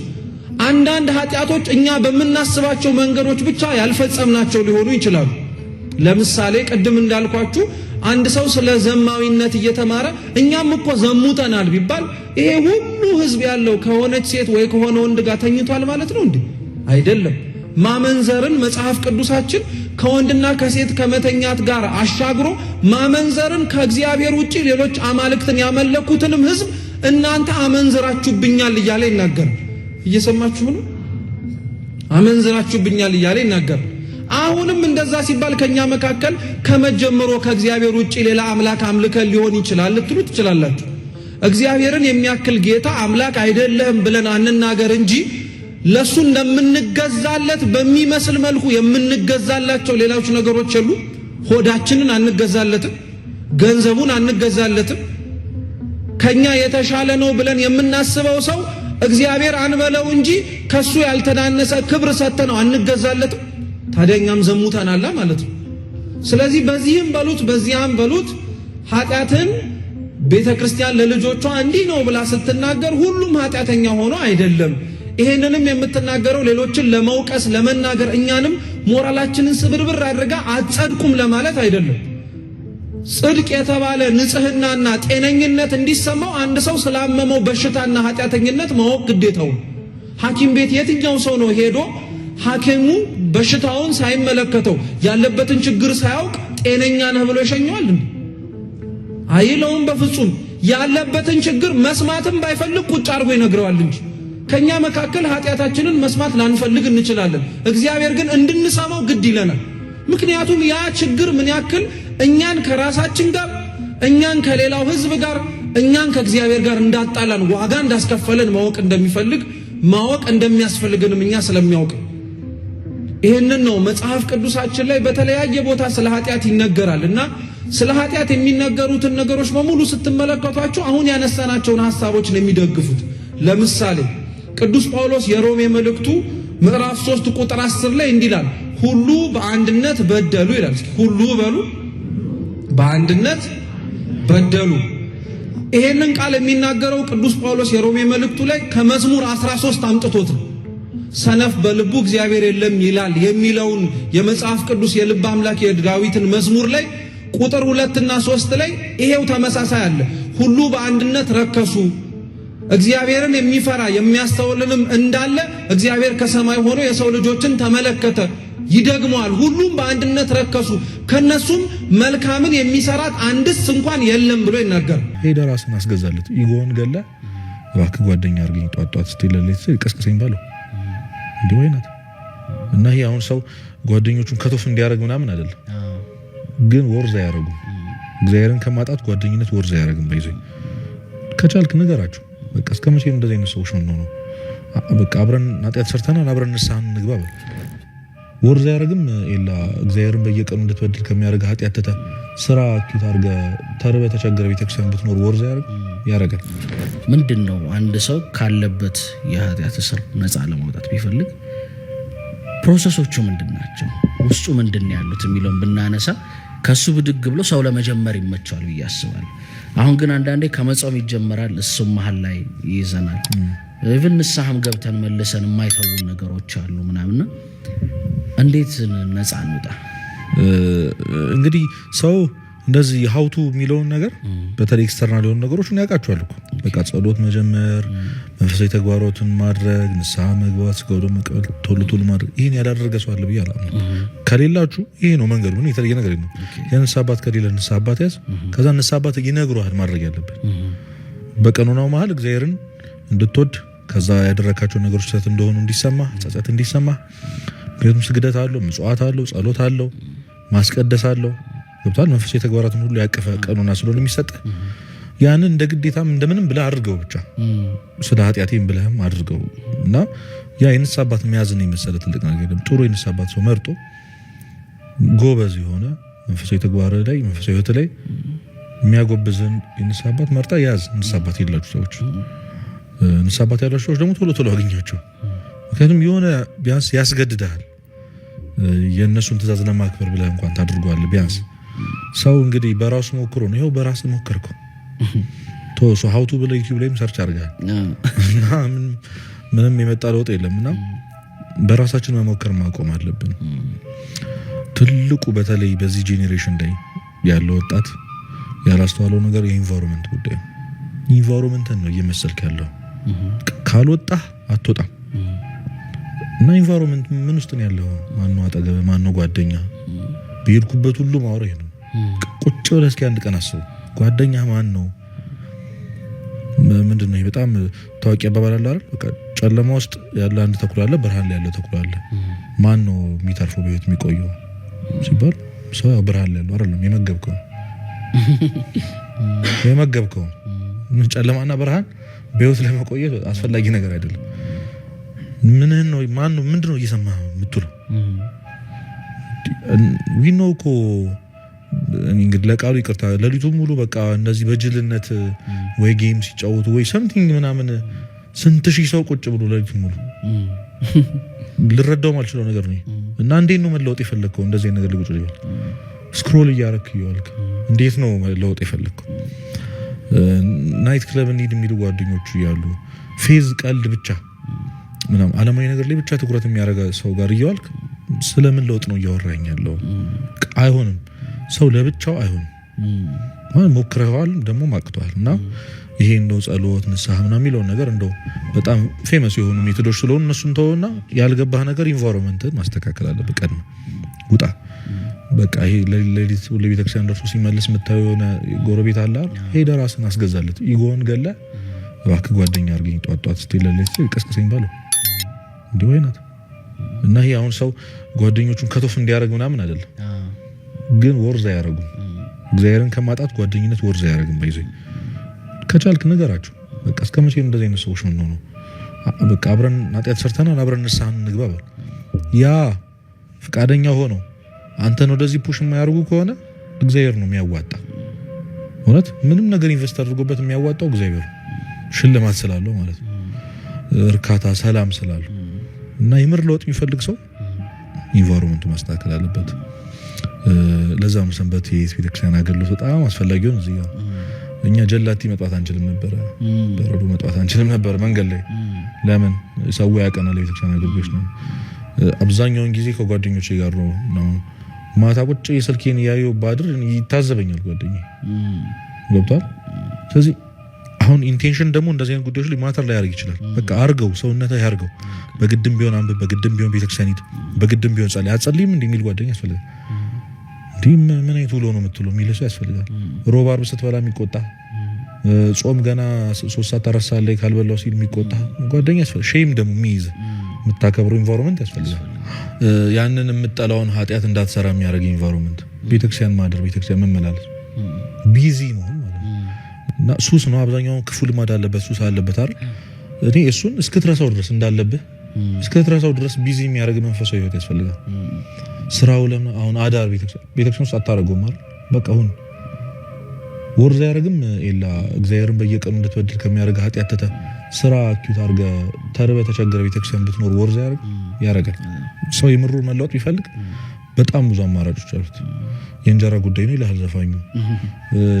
B: አንዳንድ ኃጢአቶች እኛ በምናስባቸው መንገዶች ብቻ ያልፈጸምናቸው ሊሆኑ ይችላሉ። ለምሳሌ ቅድም እንዳልኳችሁ አንድ ሰው ስለ ዘማዊነት እየተማረ እኛም እኮ ዘሙተናል ቢባል ይሄ ሁሉ ህዝብ ያለው ከሆነች ሴት ወይ ከሆነ ወንድ ጋር ተኝቷል ማለት ነው እንዴ? አይደለም። ማመንዘርን መጽሐፍ ቅዱሳችን ከወንድና ከሴት ከመተኛት ጋር አሻግሮ ማመንዘርን ከእግዚአብሔር ውጪ ሌሎች አማልክትን ያመለኩትንም ህዝብ እናንተ አመንዝራችሁብኛል እያለ ይናገራል። እየሰማችሁ ነው? አመንዝራችሁብኛል እያለ ይናገራል። አሁንም እንደዛ ሲባል ከኛ መካከል ከመጀመሩ ከእግዚአብሔር ውጪ ሌላ አምላክ አምልከን ሊሆን ይችላል ልትሉ ትችላላችሁ። እግዚአብሔርን የሚያክል ጌታ አምላክ አይደለም ብለን አንናገር እንጂ ለሱ እንደምንገዛለት በሚመስል መልኩ የምንገዛላቸው ሌሎች ነገሮች አሉ። ሆዳችንን አንገዛለትም፣ ገንዘቡን አንገዛለትም። ከኛ የተሻለ ነው ብለን የምናስበው ሰው እግዚአብሔር አንበለው እንጂ ከሱ ያልተናነሰ ክብር ሰተነው አንገዛለትም። ታዲያኛም ዘሙተናል ማለት ነው። ስለዚህ በዚህም በሉት በዚያም በሉት ኃጢአትን ቤተክርስቲያን ለልጆቿ እንዲህ ነው ብላ ስትናገር ሁሉም ኃጢአተኛ ሆኖ አይደለም። ይሄንንም የምትናገረው ሌሎችን ለመውቀስ ለመናገር እኛንም ሞራላችንን ስብርብር አድርጋ አጸድቁም ለማለት አይደለም። ጽድቅ የተባለ ንጽህናና ጤነኝነት እንዲሰማው አንድ ሰው ስላመመው በሽታና ኃጢአተኝነት ማወቅ ግዴታው። ሐኪም ቤት የትኛው ሰው ነው ሄዶ ሐኪሙ በሽታውን ሳይመለከተው ያለበትን ችግር ሳያውቅ ጤነኛ ነህ ብሎ ይሸኘዋል? አይለውም በፍጹም። ያለበትን ችግር መስማትም ባይፈልግ ቁጭ አድርጎ ይነግረዋል እንጂ። ከኛ መካከል ኃጢአታችንን መስማት ላንፈልግ እንችላለን። እግዚአብሔር ግን እንድንሰማው ግድ ይለናል። ምክንያቱም ያ ችግር ምን ያክል እኛን ከራሳችን ጋር እኛን ከሌላው ሕዝብ ጋር እኛን ከእግዚአብሔር ጋር እንዳጣላን ዋጋ እንዳስከፈለን ማወቅ እንደሚፈልግ ማወቅ እንደሚያስፈልገንም እኛ ስለሚያውቅ ይሄንን ነው መጽሐፍ ቅዱሳችን ላይ በተለያየ ቦታ ስለ ኃጢአት ይነገራልና ስለ ኃጢአት የሚነገሩትን ነገሮች በሙሉ ስትመለከቷቸው አሁን ያነሳናቸውን ሐሳቦች ነው የሚደግፉት። ለምሳሌ ቅዱስ ጳውሎስ የሮሜ መልእክቱ ምዕራፍ 3 ቁጥር 10 ላይ እንዲህ ይላል፣ ሁሉ በአንድነት በደሉ ይላል። ሁሉ በሉ በአንድነት በደሉ። ይሄንን ቃል የሚናገረው ቅዱስ ጳውሎስ የሮሜ መልእክቱ ላይ ከመዝሙር 13 አምጥቶት ነው። ሰነፍ በልቡ እግዚአብሔር የለም ይላል የሚለውን የመጽሐፍ ቅዱስ የልብ አምላክ የዳዊትን መዝሙር ላይ ቁጥር 2 እና 3 ላይ ይሄው ተመሳሳይ አለ። ሁሉ በአንድነት ረከሱ፣ እግዚአብሔርን የሚፈራ የሚያስተውልንም እንዳለ እግዚአብሔር ከሰማይ ሆኖ የሰው ልጆችን ተመለከተ። ይደግመዋል፣ ሁሉም በአንድነት ረከሱ፣ ከነሱም መልካምን የሚሰራት አንድስ እንኳን የለም ብሎ ይናገራል።
C: ሄደ ራስን አስገዛለት። ኢጎን ገላ እባክህ ጓደኛ አድርገኝ ጧጧት ስትለለት ቀስቅሰኝ ባለው እንዲህ ወይናት እና ይሄ አሁን ሰው ጓደኞቹን ከቶፍ እንዲያረግ ምናምን አይደለም፣ ግን ወርዛ ያረጉ እግዚአብሔርን ከማጣት ጓደኝነት ወርዛ ያረግም። ባይዘይ ከቻልክ ነገራችሁ በቃ እስከመቼ እንደዚህ አይነት ሰዎች ነው በቃ አብረን ኃጢአት ሰርተናል አብረን ንስሐን እንግባ። ወርዛ ያረግም ኤላ እግዚአብሔርን በየቀኑ እንድትበድል ከሚያረጋ ኃጢአት ተታ ስራ ኪት አርገ ተርበ ተቸገረ ቤተክርስቲያን ብትኖር ወርዛ ያረጋል።
A: ምንድነው አንድ ሰው ካለበት የኃጢአት እስር ነፃ ለማውጣት ቢፈልግ ፕሮሰሶቹ ምንድናቸው? ውስጡ ምንድነው ያሉት የሚለውን ብናነሳ ከሱ ብድግ ብሎ ሰው ለመጀመር ይመቻል ብዬ አስባለሁ። አሁን ግን አንዳንዴ ከመጾም ይጀምራል፣ እሱም መሃል ላይ ይይዘናል። ኢቭን ንስሐም ገብተን መልሰን የማይተውን ነገሮች አሉ ምናምን። እንዴት ነፃ እንውጣ?
C: እንግዲህ ሰው እንደዚህ ሀውቱ የሚለውን ነገር በተለይ ኤክስተርናል የሆኑ ነገሮችን ያውቃቸዋል እኮ በቃ ጸሎት መጀመር፣ መንፈሳዊ ተግባራትን ማድረግ፣ ንስሐ መግባት፣ ስጋው ደም መቀበል፣ ቶሎ ማድረግ። ይሄን ያላደረገ ሰው አለ ብዬ አላምንም። ከሌላችሁ ይሄ ነው መንገዱ። ምን የተለየ ነገር የለም። የንስሐ አባት ከሌለ ንስሐ አባት ያዝ። ከዛ ንስሐ አባት ይነግሩሃል ማድረግ ያለብን በቀኖናው መሀል እግዚአብሔርን እንድትወድ፣ ከዛ ያደረካቸው ነገሮች ስህተት እንደሆኑ እንዲሰማ፣ ጸጸት እንዲሰማ። ምክንያቱም ስግደት አለው፣ ምጽዋት አለው፣ ጸሎት አለው፣ ማስቀደስ አለው። ገብቷል። መንፈሳዊ ተግባራትን ሁሉ ያቀፈ ቀኖና ስለሆነ የሚሰጥ ያንን እንደ ግዴታም እንደምንም ብለህ አድርገው፣ ብቻ ስለ ኃጢአቴም ብለህም አድርገው እና ያ የንስሐ አባት መያዝን የመሰለ ትልቅ ነገር የለም። ጥሩ የንስሐ አባት ሰው መርጦ ጎበዝ የሆነ መንፈሳዊ ተግባር ላይ መንፈሳዊ ሕይወት ላይ የሚያጎብዝን የንስሐ አባት መርጣ ያዝ። ንስሐ አባት የሌላችሁ ሰዎች፣ ንስሐ አባት ያላችሁ ሰዎች ደግሞ ቶሎ አግኛቸው። ምክንያቱም የሆነ ቢያንስ ያስገድዳል። የእነሱን ትእዛዝ ለማክበር ብለህ እንኳን ታድርገዋለህ። ቢያንስ ሰው እንግዲህ በራሱ ሞክሮ ነው። ይኸው በራስ ሞከርከው ቶሶ ሀውቱ ብለህ ዩቲዩብ ላይም ሰርች አድርገሃል እና ምንም የመጣ ለውጥ የለምና በራሳችን መሞከር ማቆም አለብን። ትልቁ በተለይ በዚህ ጄኔሬሽን ላይ ያለው ወጣት ያላስተዋለው ነገር የኢንቫይሮንመንት ጉዳይ ነው። ኢንቫይሮንመንትን ነው እየመሰልክ ያለው። ካልወጣህ አትወጣም። እና ኢንቫይሮንመንት ምን ውስጥ ነው ያለው? ማነው አጠገብ? ማነው ጓደኛ? በሄድኩበት ሁሉ ማውራት ይሄ ነው። ቁጭ ብለህ እስኪ አንድ ቀን አስበው፣ ጓደኛ ማን ነው? ምንድነው? በጣም ታዋቂ አባባል አለ አይደል? በቃ ጨለማ ውስጥ ያለ አንድ ተኩላ አለ፣ ብርሃን ላይ ያለ ተኩላ አለ። ማን ነው የሚተርፈው በህይወት የሚቆየው ሲባል ሰው ብርሃን ላይ ያለው አይደለም የመገብከው ጨለማና ብርሃን በህይወት ላይ መቆየት አስፈላጊ ነገር አይደለም። ምንህን ነው ማን ነው ምንድነው እየሰማህ የምትለው? ዊኖ እኮ እንግዲህ ለቃሉ ይቅርታ ለሊቱን ሙሉ በቃ እንደዚህ በጅልነት ወይ ጌም ሲጫወቱ ወይ ሰምቲንግ ምናምን ስንት ሺህ ሰው ቁጭ ብሎ ለሊቱን ሙሉ ልረዳው ማልችለው ነገር ነው። እና እንዴት ነው መለወጥ የፈለግከው? እንደዚህ ነገር ልቁጭ ይላል ስክሮል እያረክ ይዋልክ እንዴት ነው መለወጥ የፈለግከው? ናይት ክለብ እንሂድ የሚሉ ጓደኞቹ ያሉ ፌዝ ቀልድ ብቻ ምናምን ዓለማዊ ነገር ላይ ብቻ ትኩረት የሚያደርግ ሰው ጋር እያዋልክ ስለምን ለውጥ ነው እያወራኝ ያለው? አይሆንም። ሰው ለብቻው አይሆንም። ሞክረዋል ደግሞ ማቅቷል። እና ይሄ እንደው ጸሎት ንስሐ ምናምን የሚለው ነገር እንደው በጣም ፌመስ የሆኑ ሜቶዶች ስለሆኑ እነሱን ተውና ያልገባህ ነገር ኢንቫይሮንመንትን ማስተካከል አለብህ። ቀድመህ ውጣ። በቃ ይሄ ለሊት ለቤተክርስቲያን ደርሶ ሲመለስ የምታየው የሆነ ጎረቤት አለ ሄደህ ራስን አስገዛለት። ኢጎን ገለ እባክህ ጓደኛ አድርገኝ ጧጧት ስትል ለሊት ቀስቅሰኝ ባለው እንዲህ ወይናት። እና ይሄ አሁን ሰው ጓደኞቹን ከቶፍ እንዲያደርግ ምናምን አይደለም፣ ግን ወርዝ አያደርጉም። እግዚአብሔርን ከማጣት ጓደኝነት ወርዝ አያደርግም። ባይዘይ ከቻልክ ነገራቸው በቃ እስከመቼ እንደዚህ አይነት ሰዎች ምን ነው በቃ አብረን ኃጢአት ሰርተናል አብረን ንስሐን እንግባባል። ያ ፍቃደኛ ሆኖ አንተን ወደዚህ ፑሽ የማያደርጉ ከሆነ እግዚአብሔር ነው የሚያዋጣ። እውነት ምንም ነገር ኢንቨስት አድርጎበት የሚያዋጣው እግዚአብሔር ሽልማት ስላለው ማለት ነው፣ እርካታ ሰላም ስላለው። እና የምር ለውጥ የሚፈልግ ሰው ኢንቫይሮንመንቱ ማስተካከል አለበት። ለዛ ነው ሰንበት የቤተክርስቲያን አገልግሎት በጣም አስፈላጊ ነው። እዚህ እኛ ጀላቲ መጥፋት አንችልም ነበር፣ በረዶ መጥፋት አንችልም ነበር መንገድ ላይ። ለምን ሰው ያቀናል የቤተክርስቲያን አገልግሎት ነው። አብዛኛውን ጊዜ ከጓደኞቼ ጋር ነው ማታ ቁጭ የስልኬን ያዩ ባድር ይታዘበኛል ጓደኛዬ። ገብቷል። ስለዚህ አሁን ኢንቴንሽን ደግሞ እንደዚህ አይነት ጉዳዮች ላይ ማተር ላይ ያርግ ይችላል። በቃ አርገው ሰውነታ ያርገው። በግድም ቢሆን አንብብ፣ በግድም ቢሆን ቤተክርስቲያን ሂድ፣ በግድም ቢሆን ጸልይ። አጸልይም እንዴ የሚል ጓደኛ ያስፈልጋል። እንዴ ምን አይነት ውሎ ነው የምትለው የሚል ሰው ያስፈልጋል። ሮብ ዓርብ ስትበላ የሚቆጣ፣ ጾም ገና 3 ሰዓት 4 ሰዓት ላይ ካልበላው ሲል የሚቆጣ ጓደኛ ያስፈልጋል። ሼም ደግሞ የሚይዝ የምታከብረው ኢንቫይሮንመንት ያስፈልጋል። ያንን የምጠላውን ኃጢአት እንዳትሰራ የሚያደርግ ኢንቫይሮንመንት፣ ቤተክርስቲያን ማደር፣ ቤተክርስቲያን መመላለስ፣ ቢዚ መሆን ማለት ነው። እና ሱስ ነው አብዛኛው ክፉ ልማድ አለበት፣ ሱስ አለበት አይደል? እኔ እሱን እስክትረሳው ድረስ እንዳለብህ እስክትረሳው ድረስ ቢዚ የሚያደርግ መንፈሳዊ ህይወት ያስፈልጋል። ስራው ለምን አሁን አዳር ቤተክርስቲያን ውስጥ አታረገውም አይደል? በቃ አሁን ወርዝ ያደርግም ኤላ እግዚአብሔርን በየቀኑ እንድትበድል ከሚያደርግ ኃጢአት ተተ ስራ አኪዩት አድርገ ተርበ ተቸገረ ቤተክርስቲያን ብትኖር ወርዝ ያደርጋል። ሰው የምሩ መለወጥ ቢፈልግ በጣም ብዙ አማራጮች አሉት። የእንጀራ ጉዳይ ነው ይላል ዘፋኙ።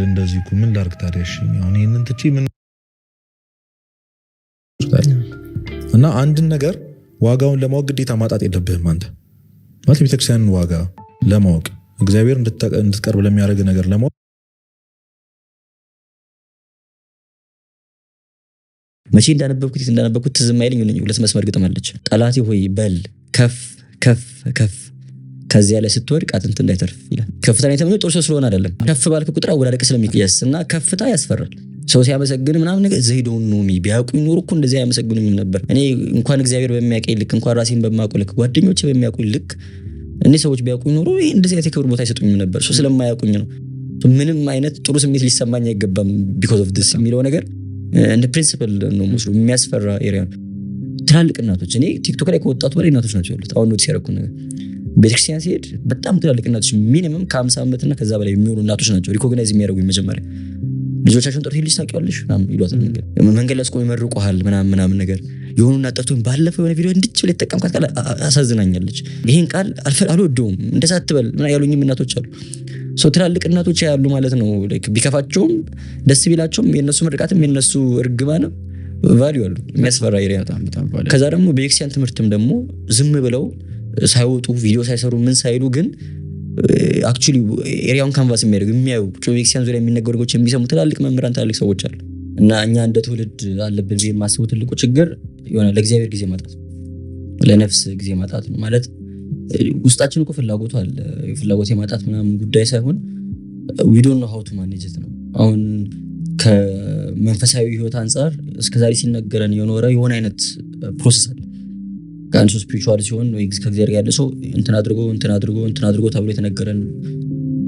C: እንደዚህ እኮ ምን ላድርግ ታዲያ? እሺ አሁን ይሄንን ትቼ ምን እና አንድን ነገር ዋጋውን ለማወቅ ግዴታ ማጣት የለብህም አንተ ማለት ቤተክርስቲያንን ዋጋ ለማወቅ እግዚአብሔር እንድትቀርብ ለሚያደርግ ነገር ለማወቅ
D: መቼ እንዳነበብኩት ትዝም አይልኝ ሆነኝ። ሁለት መስመር ግጥም አለች። ጠላቴ ሆይ በል ከፍ ከፍ ከፍ ከዚያ ላይ ስትወድቅ አጥንት እንዳይተርፍ ይላል። ከፍታ ላይ ተመኘው ጦር ስለሆነ አይደለም። ከፍ ባልክ ቁጥር አወዳደቅ ስለሚቀየስ እና ከፍታ ያስፈራል። ሰው ሲያመሰግን ምናምን ነገር ዘይዶን ኖሚ ቢያውቁኝ ኖሮ እኮ እንደዚህ አያመሰግኑኝም ነበር። እኔ እንኳን እግዚአብሔር በሚያውቀኝ ልክ እንኳን ራሴን በማውቀው ልክ ጓደኞቼ በሚያውቁኝ ልክ እኔ ሰዎች ቢያውቁኝ ኖሮ እንደዚህ አይነት ክብር ቦታ አይሰጡኝም ነበር። ሰው ስለማያውቁኝ ነው። ምንም አይነት ጥሩ ስሜት ሊሰማኝ አይገባም because of this የሚለው ነገር እንደ ፕሪንሲፕል ነው ሙስሊም የሚያስፈራ ኤሪያ ነው። ትላልቅ እናቶች እኔ ቲክቶክ ላይ ከወጣቱ በላይ እናቶች ናቸው ያሉት። አሁን ነው ሲያረኩ ነገር ቤተክርስቲያን ሲሄድ በጣም ትላልቅ እናቶች ሚኒመም ከ50 ዓመት እና ከዛ በላይ የሚሆኑ እናቶች ናቸው ሪኮግናይዝ የሚያደርጉኝ። መጀመሪያ ልጆቻቸውን ጠርተው ልጅ ታውቂዋለሽ ምናምን ይሏታል። መንገድ ላይ አስቆመው ይመርቁሃል ምናምን ነገር የሆኑ እና ጠርተው ባለፈው የሆነ ቪዲዮ እንድጭ ብለ ተጠቀምካት ቃል አሳዝናኛለች። ይሄን ቃል አልወደውም እንደዛ አትበል ያሉኝም እናቶች አሉ። ሶ ትላልቅ እናቶች ያሉ ማለት ነው። ላይክ ቢከፋቸውም ደስ ቢላቸውም የነሱ ምርቃትም የነሱ እርግማንም ቫልዩ አሉ። የሚያስፈራ ኤሪያ በጣም ከዛ ደግሞ በኤክሲያን ትምህርትም ደግሞ ዝም ብለው ሳይወጡ ቪዲዮ ሳይሰሩ ምን ሳይሉ ግን አክቹሊ ኤሪያውን ካንቫስ የሚያዩ ኤክሲያን ዙሪያ የሚነገሩ ነገሮች የሚሰሙ ትላልቅ መምህራን ትላልቅ ሰዎች አሉ። እና እኛ እንደ ትውልድ አለብን ብዬ የማስበው ትልቁ ችግር የሆነ ለእግዚአብሔር ጊዜ ማጣት፣ ለነፍስ ጊዜ ማጣት ነው። ማለት ውስጣችን እኮ ፍላጎቱ አለ። ፍላጎት የማጣት ምናምን ጉዳይ ሳይሆን we don't know how to manage it ነው። አሁን ከመንፈሳዊ ህይወት አንፃር እስከዛሬ ሲነገረን የኖረ የሆነ አይነት ፕሮሰስ አለ። ከአንድ ሰው ስፒሪቹዋል ሲሆን ወይ ከእግዚአብሔር ጋር ያለ ሰው እንትን አድርጎ ተብሎ የተነገረን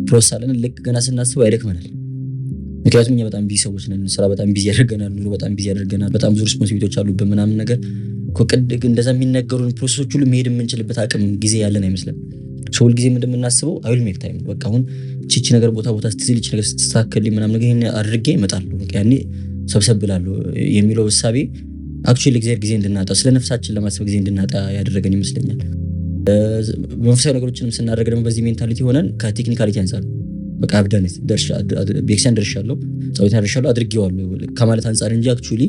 D: ፕሮሰስ አለን። ልክ ገና ስናስበው ያደክመናል። ምክንያቱም እኛ በጣም ቢዚ ሰዎች ነን። ስራ በጣም ቢዚ ያደርገናል፣ ኑሮ በጣም ቢዚ ያደርገናል፣ በጣም ብዙ ሪስፖንሲቢሊቲዎች አሉብን ምናምን ነገር እንደዛ የሚነገሩን ፕሮሰሶች ሁሉ መሄድ የምንችልበት አቅም ጊዜ ያለን አይመስልም። ሰው ሁልጊዜ እንደምናስበው አይ ዊል ሜክ ታይም በቃ አሁን ቺቺ ነገር ቦታ ስትይዝ ቺቺ ነገር ስትስተካከል ምናምን ነገር ይሄን አድርጌ እመጣለሁ በቃ ያኔ ሰብሰብ ብላለሁ የሚለው ሐሳቤ አክቹዋሊ እግዚአብሔር ጊዜ እንድናጣ ስለ ነፍሳችን ለማሰብ ጊዜ እንድናጣ ያደረገን ይመስለኛል። መንፈሳዊ ነገሮችንም ስናደርግ ደግሞ በዚህ ሜንታሊቲ ሆነን ከቴክኒካሊቲ አንፃር በቃ አብዳን ቤክሰን ደርሻለሁ ጸሎት ያደርሻለሁ አድርጌዋለሁ ከማለት አንፃር እንጂ አክቹዋሊ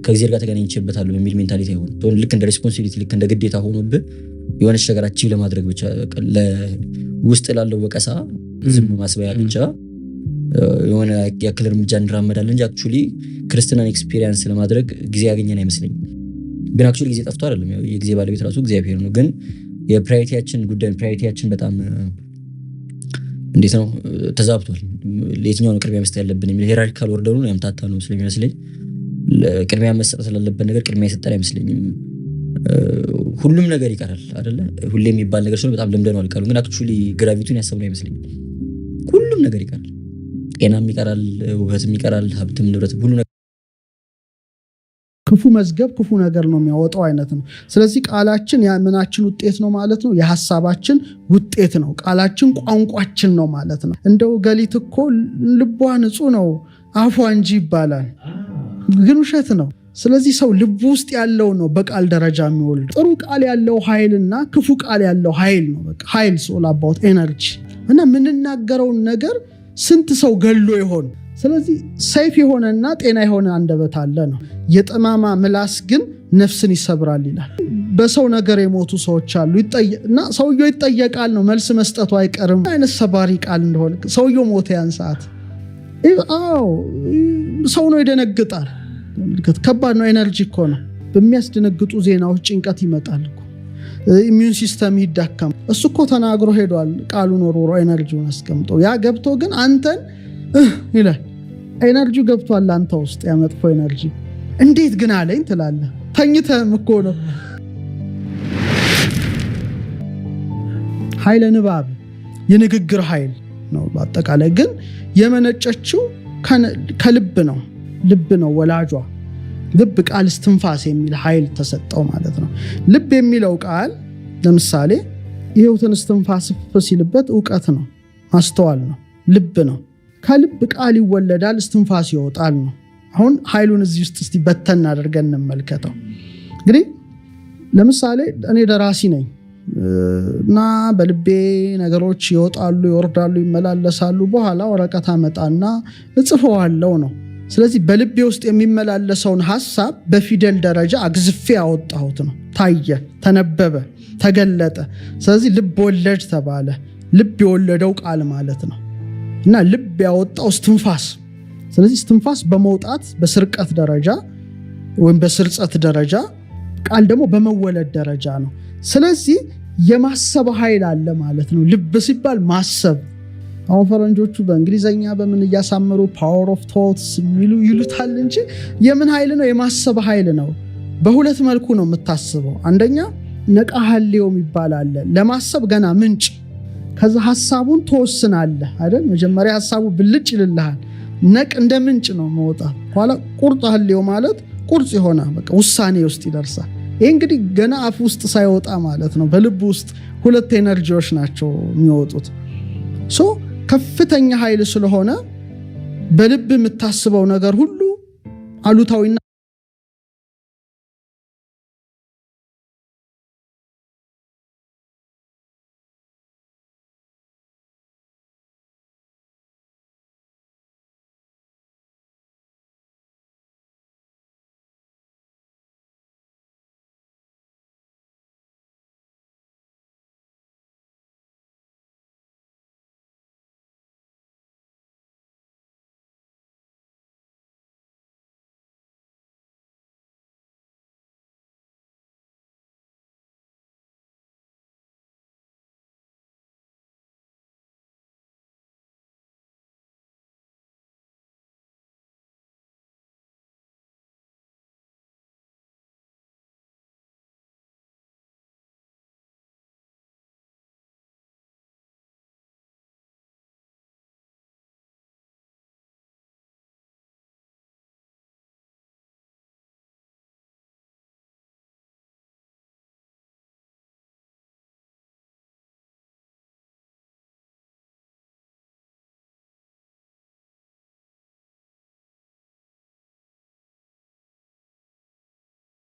D: ከእግዚአብሔር ጋር ተገናኝቼበታለሁ በሚል ሜንታሊቲ አይሆንም። ልክ እንደ ሪስፖንሲቢሊቲ ልክ እንደ ግዴታ ሆኖብህ የሆነች ነገር አቺቭ ለማድረግ ብቻ ለውስጥ ላለው ወቀሳ ዝም ማስበያ ብቻ የሆነ ያክል እርምጃ እንራመዳለን እንጂ አክቹዋሊ ክርስቲያናን ኤክስፒሪየንስ ለማድረግ ጊዜ ያገኘን አይመስለኝም። ግን አክቹዋሊ ጊዜ ጠፍቶ አይደለም፣ ያው የጊዜ ባለቤት ራሱ እግዚአብሔር ነው። ግን የፕራዮሪቲያችን በጣም እንዴት ነው ተዛብቷል። ለየትኛው ነው ቅድሚያ መስጠት ያለብን የሚል ሄራርኪካል ኦርደሩ ነው ያምታታ ነው ስለሚመስለኝ ቅድሚያ መስጠት ያለበት ነገር ቅድሚያ ይሰጣል አይመስለኝም። ሁሉም ነገር ይቀራል አይደለ? ሁሌ የሚባል ነገር ስለሆነ በጣም ለምደነዋል ቃሉ። ግን አክቹዋሊ ግራቪቲውን ያሰብነው አይመስለኝም። ሁሉም ነገር ይቀራል። ጤናም ይቀራል፣ ውበትም ይቀራል፣ ሀብትም ንብረትም ሁሉ ነገር
E: ክፉ መዝገብ ክፉ ነገር ነው የሚያወጣው አይነት ነው። ስለዚህ ቃላችን የምናችን ውጤት ነው ማለት ነው። የሐሳባችን ውጤት ነው። ቃላችን ቋንቋችን ነው ማለት ነው። እንደው ገሊት እኮ ልቧ ንጹህ ነው አፏ እንጂ ይባላል፣ ግን ውሸት ነው። ስለዚህ ሰው ልቡ ውስጥ ያለው ነው በቃል ደረጃ የሚወልድ። ጥሩ ቃል ያለው ኃይልና ክፉ ቃል ያለው ኃይል ነው። በቃ ኃይል ሶል አባውት ኤነርጂ እና የምንናገረውን ነገር ስንት ሰው ገሎ ይሆን? ስለዚህ ሰይፍ የሆነና ጤና የሆነ አንደበት አለ ነው። የጠማማ ምላስ ግን ነፍስን ይሰብራል ይላል። በሰው ነገር የሞቱ ሰዎች አሉ እና ሰውየው ይጠየቃል ነው መልስ መስጠቱ አይቀርም። አይነት ሰባሪ ቃል እንደሆነ ሰውየው ሞተ ያን ሰዓት ሰው ነው ይደነግጣል። ከባድ ነው። ኤነርጂ እኮ ነው። በሚያስደነግጡ ዜናዎች ጭንቀት ይመጣል እኮ። ኢሚዩን ሲስተም ይዳከም። እሱ እኮ ተናግሮ ሄዷል። ቃሉን ወርውሮ ኤነርጂውን አስቀምጦ ያ ገብቶ ግን አንተን ይላል። ኤነርጂው ገብቷል አንተ ውስጥ ያመጥፎ ኤነርጂ። እንዴት ግን አለኝ ትላለህ። ተኝተህም እኮ ነው። ኃይለ ንባብ የንግግር ኃይል ነው። በአጠቃላይ ግን የመነጨችው ከልብ ነው። ልብ ነው ወላጇ። ልብ ቃል እስትንፋስ የሚል ኃይል ተሰጠው ማለት ነው። ልብ የሚለው ቃል ለምሳሌ የህይወትን እስትንፋስ ሲልበት እውቀት ነው፣ ማስተዋል ነው፣ ልብ ነው። ከልብ ቃል ይወለዳል፣ እስትንፋስ ይወጣል ነው። አሁን ኃይሉን እዚህ ውስጥ እስቲ በተን አድርገን እንመልከተው። እንግዲህ ለምሳሌ እኔ ደራሲ ነኝ እና በልቤ ነገሮች ይወጣሉ፣ ይወርዳሉ፣ ይመላለሳሉ። በኋላ ወረቀት አመጣና እጽፈዋለሁ ነው። ስለዚህ በልቤ ውስጥ የሚመላለሰውን ሐሳብ በፊደል ደረጃ አግዝፌ ያወጣሁት ነው። ታየ፣ ተነበበ፣ ተገለጠ። ስለዚህ ልብ ወለድ ተባለ። ልብ የወለደው ቃል ማለት ነው። እና ልብ ያወጣው እስትንፋስ። ስለዚህ እስትንፋስ በመውጣት በስርቀት ደረጃ ወይም በስርጸት ደረጃ፣ ቃል ደግሞ በመወለድ ደረጃ ነው። ስለዚህ የማሰብ ኃይል አለ ማለት ነው። ልብ ሲባል ማሰብ። አሁን ፈረንጆቹ በእንግሊዘኛ በምን እያሳመሩ ፓወር ኦፍ ቶትስ ይሉታል እንጂ የምን ኃይል ነው? የማሰብ ኃይል ነው። በሁለት መልኩ ነው የምታስበው። አንደኛ ነቃ ሐሌው ይባላል። ለማሰብ ገና ምንጭ፣ ከዛ ሐሳቡን ተወስናለህ አይደል? መጀመሪያ ሐሳቡ ብልጭ ይልልሃል። ነቅ እንደ ምንጭ ነው መውጣት። ኋላ ቁርጥ ሐሌው ማለት ቁርጽ የሆነ በቃ ውሳኔ ውስጥ ይደርሳል። ይሄ እንግዲህ ገና አፍ ውስጥ ሳይወጣ ማለት ነው። በልብ ውስጥ ሁለት ኤነርጂዎች ናቸው የሚወጡት። ከፍተኛ ኃይል ስለሆነ በልብ የምታስበው ነገር ሁሉ አሉታዊና